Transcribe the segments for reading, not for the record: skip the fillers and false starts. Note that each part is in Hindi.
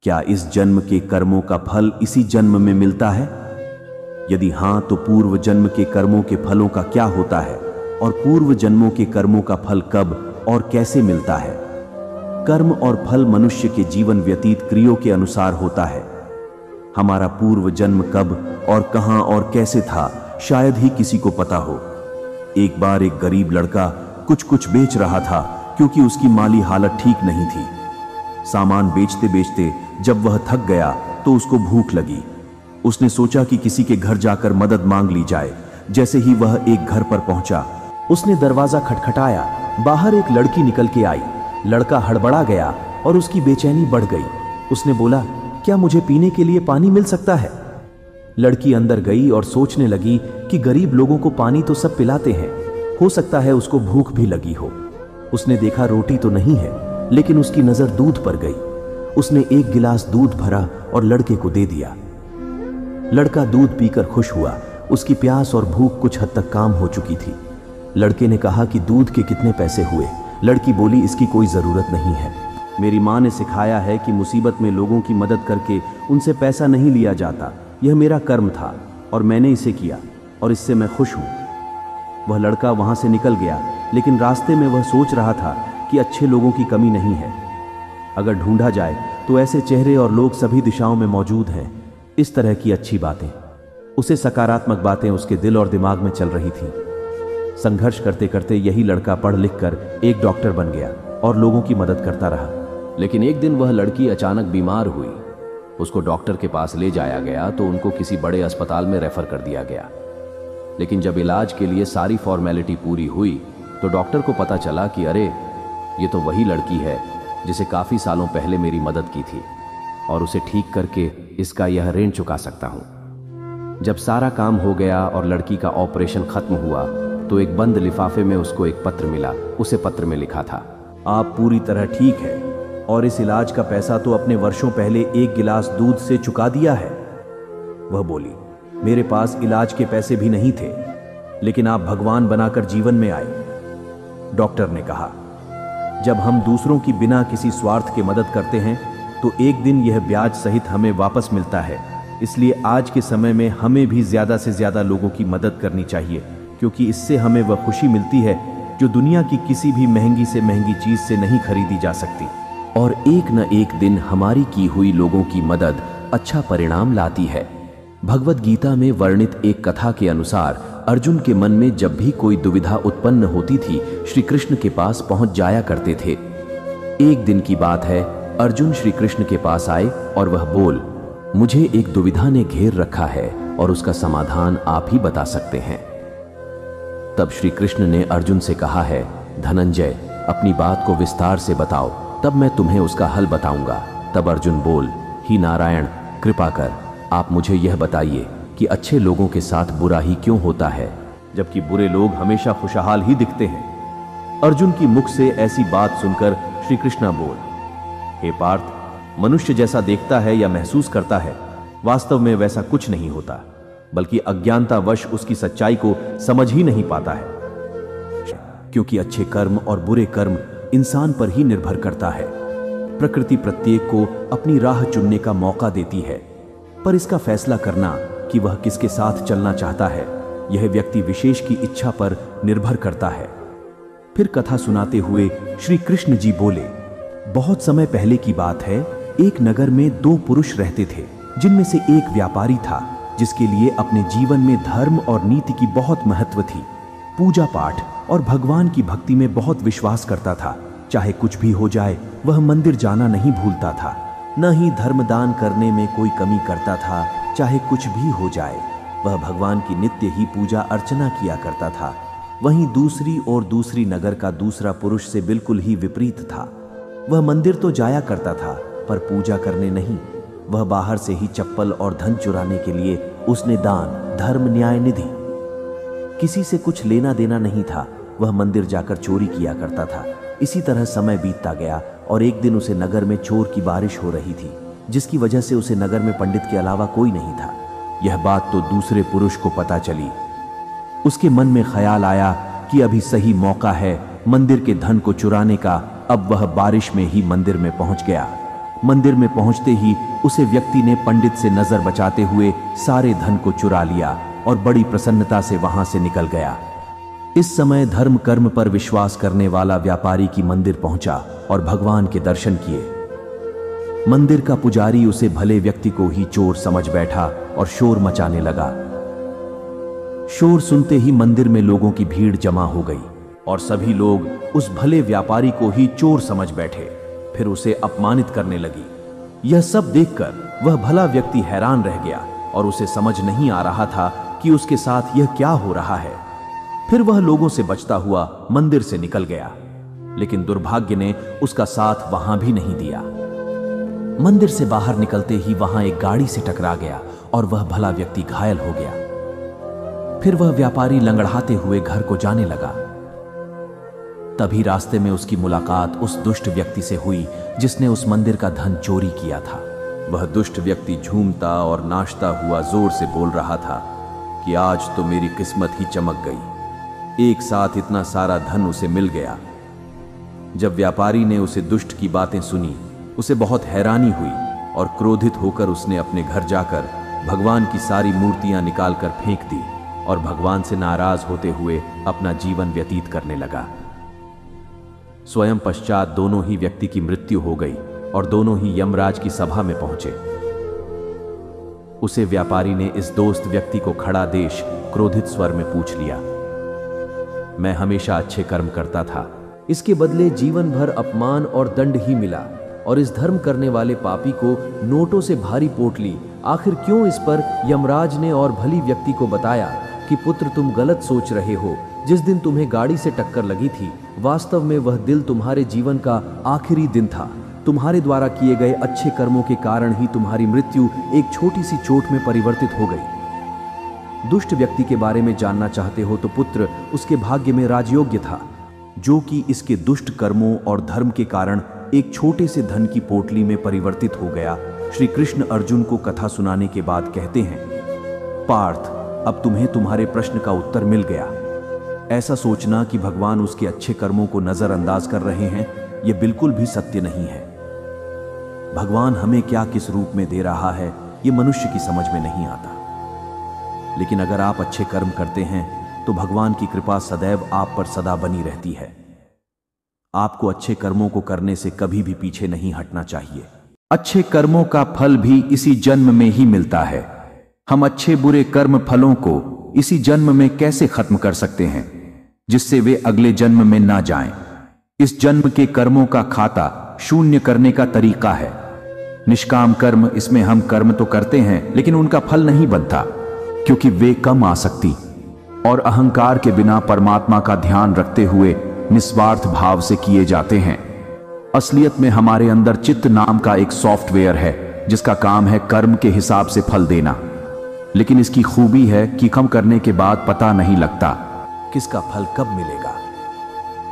क्या इस जन्म के कर्मों का फल इसी जन्म में मिलता है? यदि हां, तो पूर्व जन्म के कर्मों के फलों का क्या होता है और पूर्व जन्मों के कर्मों का फल कब और कैसे मिलता है? कर्म और फल मनुष्य के जीवन व्यतीत क्रियों के अनुसार होता है। हमारा पूर्व जन्म कब और कहां और कैसे था, शायद ही किसी को पता हो। एक बार एक गरीब लड़का कुछ कुछ बेच रहा था क्योंकि उसकी माली हालत ठीक नहीं थी। सामान बेचते बेचते जब वह थक गया तो उसको भूख लगी। उसने सोचा कि किसी के घर जाकर मदद मांग ली जाए। जैसे ही वह एक घर पर पहुंचा, उसने दरवाजा खटखटाया। बाहर एक लड़की निकल के आई। लड़का हड़बड़ा गया और उसकी बेचैनी बढ़ गई। उसने बोला, क्या मुझे पीने के लिए पानी मिल सकता है? लड़की अंदर गई और सोचने लगी कि गरीब लोगों को पानी तो सब पिलाते हैं, हो सकता है उसको भूख भी लगी हो। उसने देखा रोटी तो नहीं है, लेकिन उसकी नजर दूध पर गई। उसने एक गिलास दूध भरा और लड़के को दे दिया। लड़का दूध पीकर खुश हुआ। उसकी प्यास और भूख कुछ हद तक काम हो चुकी थी। लड़के ने कहा कि दूध के कितने पैसे हुए? लड़की बोली, इसकी कोई जरूरत नहीं है। मेरी माँ ने सिखाया है कि मुसीबत में लोगों की मदद करके उनसे पैसा नहीं लिया जाता। यह मेरा कर्म था और मैंने इसे किया और इससे मैं खुश हूं। वह लड़का वहां से निकल गया, लेकिन रास्ते में वह सोच रहा था कि अच्छे लोगों की कमी नहीं है। अगर ढूंढा जाए तो ऐसे चेहरे और लोग सभी दिशाओं में मौजूद हैं। इस तरह की अच्छी बातें, उसे सकारात्मक बातें उसके दिल और दिमाग में चल रही थी। संघर्ष करते करते यही लड़का पढ़ लिख कर एक डॉक्टर बन गया और लोगों की मदद करता रहा। लेकिन एक दिन वह लड़की अचानक बीमार हुई। उसको डॉक्टर के पास ले जाया गया तो उनको किसी बड़े अस्पताल में रेफर कर दिया गया। लेकिन जब इलाज के लिए सारी फॉर्मेलिटी पूरी हुई तो डॉक्टर को पता चला कि अरे, ये तो वही लड़की है जिसे काफी सालों पहले मेरी मदद की थी और उसे ठीक करके इसका यह ऋण चुका सकता हूं। जब सारा काम हो गया और लड़की का ऑपरेशन खत्म हुआ तो एक बंद लिफाफे में उसको एक पत्र मिला। उसे पत्र में लिखा था, आप पूरी तरह ठीक है और इस इलाज का पैसा तो अपने वर्षों पहले एक गिलास दूध से चुका दिया है। वह बोली, मेरे पास इलाज के पैसे भी नहीं थे, लेकिन आप भगवान बनाकर जीवन में आए। डॉक्टर ने कहा, जब हम दूसरों की बिना किसी स्वार्थ के मदद करते हैं तो एक दिन यह ब्याज सहित हमें वापस मिलता है। इसलिए आज के समय में हमें भी ज्यादा से ज्यादा लोगों की मदद करनी चाहिए, क्योंकि इससे हमें वह खुशी मिलती है जो दुनिया की किसी भी महंगी से महंगी चीज से नहीं खरीदी जा सकती। और एक न एक दिन हमारी की हुई लोगों की मदद अच्छा परिणाम लाती है। भगवद गीता में वर्णित एक कथा के अनुसार अर्जुन के मन में जब भी कोई दुविधा उत्पन्न होती थी, श्री कृष्ण के पास पहुंच जाया करते थे। एक दिन की बात है, अर्जुन श्री कृष्ण के पास आए और वह बोल, मुझे एक दुविधा ने घेर रखा है और उसका समाधान आप ही बता सकते हैं। तब श्री कृष्ण ने अर्जुन से कहा है, धनंजय, अपनी बात को विस्तार से बताओ, तब मैं तुम्हें उसका हल बताऊंगा। तब अर्जुन बोल, ही नारायण, कृपा कर आप मुझे यह बताइए कि अच्छे लोगों के साथ बुरा ही क्यों होता है, जबकि बुरे लोग हमेशा खुशहाल ही दिखते हैं। अर्जुन की मुख से ऐसी बात सुनकर श्री कृष्ण बोल, हे पार्थ, मनुष्य जैसा देखता है या महसूस करता है, वास्तव में वैसा कुछ नहीं होता, बल्कि अज्ञानतावश उसकी सच्चाई को समझ ही नहीं पाता है। क्योंकि अच्छे कर्म और बुरे कर्म इंसान पर ही निर्भर करता है। प्रकृति प्रत्येक को अपनी राह चुनने का मौका देती है, पर इसका फैसला करना कि वह किसके साथ चलना चाहता है, यह व्यक्ति विशेष की इच्छा पर निर्भर करता है। फिर कथा सुनाते हुए श्री कृष्ण जी बोले, बहुत समय पहले की बात है, एक नगर में दो पुरुष रहते थे, जिनमें से एक व्यापारी था जिसके लिए अपने जीवन में धर्म और नीति की बहुत महत्व थी। पूजा पाठ और भगवान की भक्ति में बहुत विश्वास करता था। चाहे कुछ भी हो जाए, वह मंदिर जाना नहीं भूलता था, न ही धर्मदान करने में कोई कमी करता था। चाहे कुछ भी हो जाए, वह भगवान की नित्य ही पूजा अर्चना किया करता था। वहीं दूसरी ओर दूसरी नगर का दूसरा पुरुष से बिल्कुल ही विपरीत था। वह मंदिर तो जाया करता था, पर पूजा करने नहीं। वह बाहर से ही चप्पल और धन चुराने के लिए उसने दान, धर्म, न्याय निधि, किसी से कुछ लेना देना नहीं था। वह मंदिर जाकर चोरी किया करता था। इसी तरह समय बीतता गया और एक दिन उसे नगर में चोर की बारिश हो रही थी, जिसकी वजह से उसे नगर में पंडित के अलावा कोई नहीं था। यह बात तो दूसरे पुरुष को पता चली। उसके मन में ख्याल आया कि अभी सही मौका है मंदिर के धन को चुराने का। अब वह बारिश में ही मंदिर में पहुंच गया। मंदिर में पहुंचते ही उसे व्यक्ति ने पंडित से नजर बचाते हुए सारे धन को चुरा लिया और बड़ी प्रसन्नता से वहां से निकल गया। इस समय धर्म कर्म पर विश्वास करने वाला व्यापारी की मंदिर पहुंचा और भगवान के दर्शन किए। मंदिर का पुजारी उसे भले व्यक्ति को ही चोर समझ बैठा और शोर मचाने लगा। शोर सुनते ही मंदिर में लोगों की भीड़ जमा हो गई और सभी लोग उस भले व्यापारी को ही चोर समझ बैठे, फिर उसे अपमानित करने लगी। यह सब देखकर वह भला व्यक्ति हैरान रह गया और उसे समझ नहीं आ रहा था कि उसके साथ यह क्या हो रहा है। फिर वह लोगों से बचता हुआ मंदिर से निकल गया, लेकिन दुर्भाग्य ने उसका साथ वहां भी नहीं दिया। मंदिर से बाहर निकलते ही वहां एक गाड़ी से टकरा गया और वह भला व्यक्ति घायल हो गया। फिर वह व्यापारी लंगड़ाते हुए घर को जाने लगा। तभी रास्ते में उसकी मुलाकात उस दुष्ट व्यक्ति से हुई जिसने उस मंदिर का धन चोरी किया था। वह दुष्ट व्यक्ति झूमता और नाचता हुआ जोर से बोल रहा था कि आज तो मेरी किस्मत ही चमक गई, एक साथ इतना सारा धन उसे मिल गया। जब व्यापारी ने उसे दुष्ट की बातें सुनी, उसे बहुत हैरानी हुई और क्रोधित होकर उसने अपने घर जाकर भगवान की सारी मूर्तियां निकालकर फेंक दी और भगवान से नाराज होते हुए अपना जीवन व्यतीत करने लगा। स्वयं पश्चात दोनों ही व्यक्ति की मृत्यु हो गई और दोनों ही यमराज की सभा में पहुंचे। उसे व्यापारी ने इस दोस्त व्यक्ति को खड़ा देश क्रोधित स्वर में पूछ लिया। मैं हमेशा अच्छे कर्म करता था, इसके बदले जीवन भर अपमान और दंड ही मिला, और इस धर्म करने वाले पापी को नोटों से भारी पोट ली। आखिर क्यों? इस पर यमराज ने और भली व्यक्ति को बताया कि पुत्र, तुम गलत सोच रहे हो। जिस दिन तुम्हें गाड़ी से टक्कर लगी थी, वास्तव में वह दिन तुम्हारे जीवन का आखिरी दिन था। तुम्हारे द्वारा किए गए अच्छे कर्मों के कारण ही तुम्हारी मृत्यु एक छोटी सी चोट में परिवर्तित हो गई। दुष्ट व्यक्ति के बारे में जानना चाहते हो तो पुत्र, उसके भाग्य में राजयोग्य था, जो कि इसके दुष्ट कर्मों और धर्म के कारण एक छोटे से धन की पोटली में परिवर्तित हो गया। श्री कृष्ण अर्जुन को कथा सुनाने के बाद कहते हैं, पार्थ, अब तुम्हें तुम्हारे प्रश्न का उत्तर मिल गया। ऐसा सोचना कि भगवान उसके अच्छे कर्मों को नजरअंदाज कर रहे हैं, यह बिल्कुल भी सत्य नहीं है। भगवान हमें क्या किस रूप में दे रहा है, यह मनुष्य की समझ में नहीं आता। लेकिन अगर आप अच्छे कर्म करते हैं तो भगवान की कृपा सदैव आप पर सदा बनी रहती है। आपको अच्छे कर्मों को करने से कभी भी पीछे नहीं हटना चाहिए। अच्छे कर्मों का फल भी इसी जन्म में ही मिलता है। हम अच्छे बुरे कर्म फलों को इसी जन्म में कैसे खत्म कर सकते हैं, जिससे वे अगले जन्म में ना जाएं? इस जन्म के कर्मों का खाता शून्य करने का तरीका है निष्काम कर्म। इसमें हम कर्म तो करते हैं, लेकिन उनका फल नहीं बनता, क्योंकि वे कम आसक्ति और अहंकार के बिना परमात्मा का ध्यान रखते हुए निस्वार्थ भाव से किए जाते हैं। असलियत में हमारे अंदर चित्त नाम का एक सॉफ्टवेयर है, जिसका काम है कर्म के हिसाब से फल देना। लेकिन इसकी खूबी है कि कम करने के बाद पता नहीं लगता किसका फल कब मिलेगा।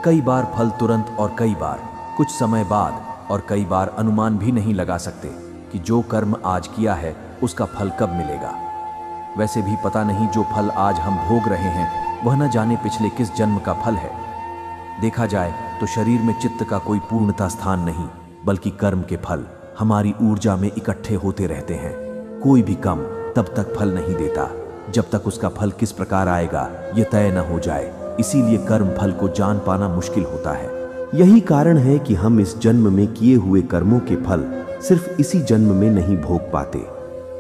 कई बार फल तुरंत और कई बार कुछ समय बाद, और कई बार अनुमान भी नहीं लगा सकते कि जो कर्म आज किया है उसका फल कब मिलेगा। वैसे भी पता नहीं जो फल आज हम भोग रहे हैं वह न जाने पिछले किस जन्म का फल है। देखा जाए तो शरीर में चित्त का कोई पूर्णता स्थान नहीं, बल्कि कर्म के फल हमारी ऊर्जा में इकट्ठे होते रहते हैं। कोई भी काम तब तक फल नहीं देता जब तक उसका फल किस प्रकार आएगा यह तय न हो जाए। इसीलिए कर्म फल को जान पाना मुश्किल होता है। यही कारण है कि हम इस जन्म में किए हुए कर्मों के फल सिर्फ इसी जन्म में नहीं भोग पाते।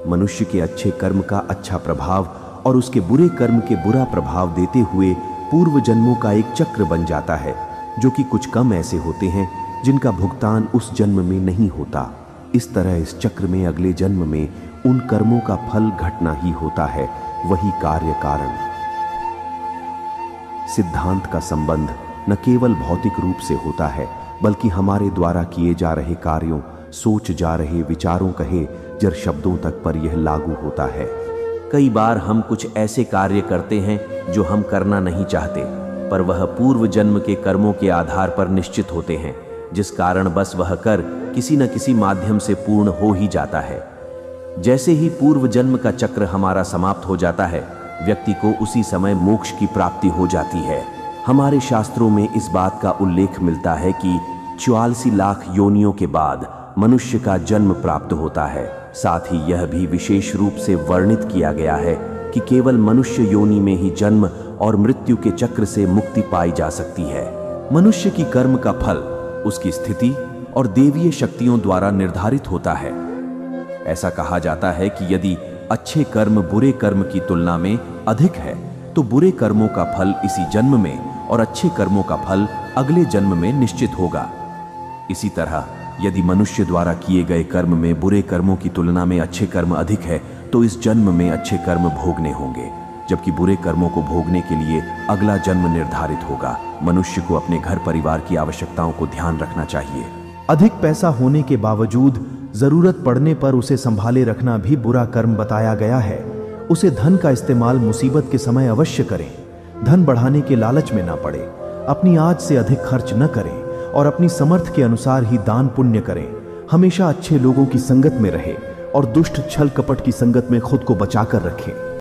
मनुष्य के अच्छे कर्म का अच्छा प्रभाव और उसके बुरे कर्म के बुरा प्रभाव देते हुए पूर्व जन्मों का एक चक्र बन जाता है, जो कि कुछ कम ऐसे होते हैं जिनका भुगतान उस जन्म में नहीं होता। इस तरह इस चक्र में अगले जन्म में उन कर्मों का फल घटना ही होता है, वही कार्य कारण। सिद्धांत का संबंध न केवल भौतिक रूप से होता है, बल्कि हमारे द्वारा किए जा रहे कार्यों, सोच जा रहे विचारों कहे जर शब्दों तक पर यह लागू होता है। कई बार हम कुछ ऐसे कार्य करते हैं जो हम करना नहीं चाहते, पर वह पूर्व जन्म के कर्मों के आधार पर निश्चित होते हैं, जिस कारण बस वह कर किसी न किसी माध्यम से पूर्ण हो ही जाता है। जैसे ही पूर्व जन्म का चक्र हमारा समाप्त हो जाता है, व्यक्ति को उसी समय मोक्ष की प्राप्ति हो जाती है। हमारे शास्त्रों में इस बात का उल्लेख मिलता है कि 84 लाख योनियों के बाद मनुष्य का जन्म प्राप्त होता है। साथ ही यह भी विशेष रूप से वर्णित किया गया है कि केवल मनुष्य योनि में ही जन्म और मृत्यु के चक्र से मुक्ति पाई जा सकती है। मनुष्य की कर्म का फल उसकी स्थिति और देवीय शक्तियों द्वारा निर्धारित होता है। ऐसा कहा जाता है कि यदि अच्छे कर्म बुरे कर्म की तुलना में अधिक है तो बुरे कर्मों का फल इसी जन्म में और अच्छे कर्मों का फल अगले जन्म में निश्चित होगा। इसी तरह यदि मनुष्य द्वारा किए गए कर्म में बुरे कर्मों की तुलना में अच्छे कर्म अधिक है तो इस जन्म में अच्छे कर्म भोगने होंगे, जबकि बुरे कर्मों को भोगने के लिए अगला जन्म निर्धारित होगा। मनुष्य को अपने घर परिवार की आवश्यकताओं को ध्यान रखना चाहिए। अधिक पैसा होने के बावजूद जरूरत पड़ने पर उसे संभाले रखना भी बुरा कर्म बताया गया है। उसे धन का इस्तेमाल मुसीबत के समय अवश्य करें। धन बढ़ाने के लालच में ना पड़े, अपनी आय से अधिक खर्च न करें और अपनी समर्थ के अनुसार ही दान पुण्य करें। हमेशा अच्छे लोगों की संगत में रहे और दुष्ट छल कपट की संगत में खुद को बचाकर रखें।